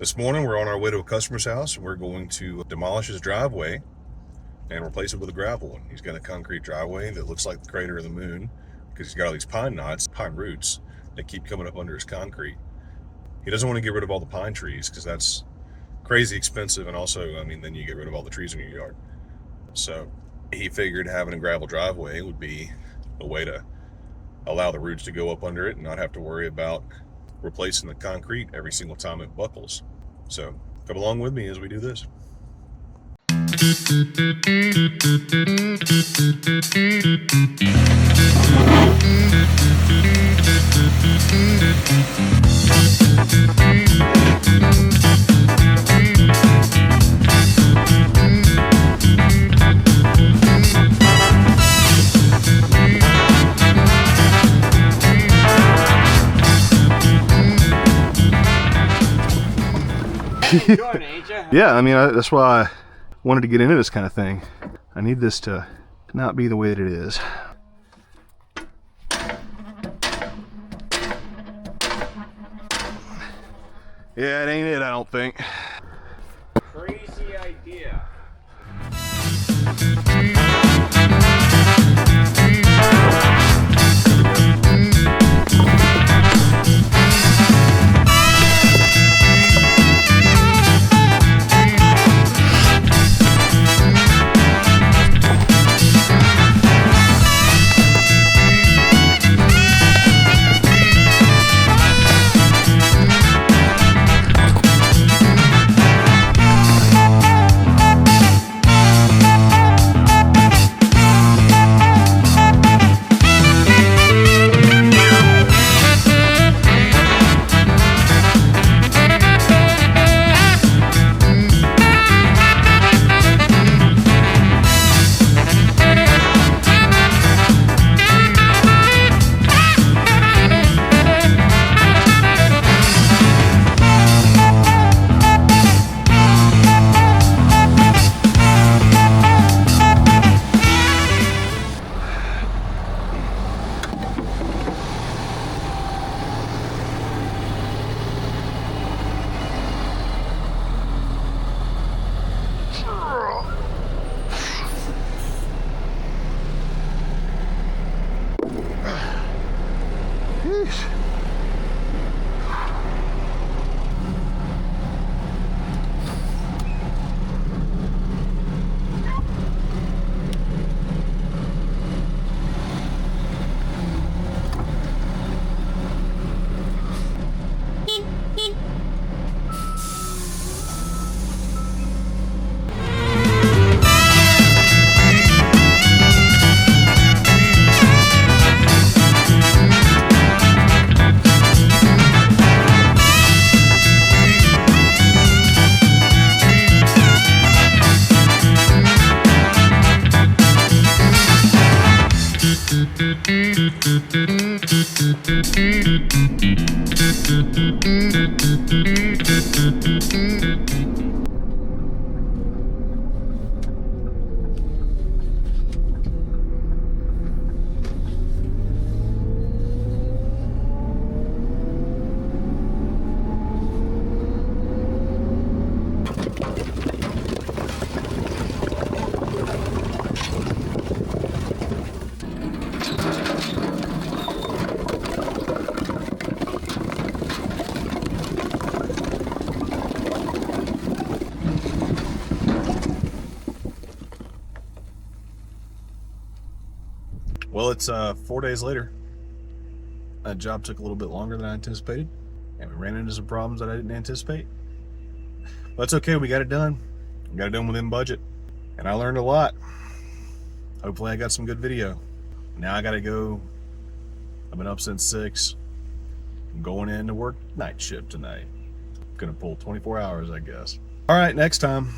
This morning we're on our way to a customer's house and we're going to demolish his driveway and replace it with a gravel one. He's got a concrete driveway that looks like the crater of the moon because he's got all these pine knots, pine roots that keep coming up under his concrete. He doesn't want to get rid of all the pine trees because that's crazy expensive, and also, I mean, then you get rid of all the trees in your yard. So he figured having a gravel driveway would be a way to allow the roots to go up under it and not have to worry about replacing the concrete every single time it buckles. So come along with me as we do this. Enjoying it, ain't you? Yeah, I mean, that's why I wanted to get into this kind of thing. I need this to not be the way that it is. Yeah, it ain't it, I don't think. Crazy idea. Well, it's 4 days later. That job took a little bit longer than I anticipated, and we ran into some problems that I didn't anticipate. But it's okay, we got it done. We got it done within budget, and I learned a lot. Hopefully I got some good video. Now I gotta go. I've been up since 6. I'm going in to work night shift tonight. Gonna pull 24 hours, I guess. All right, next time.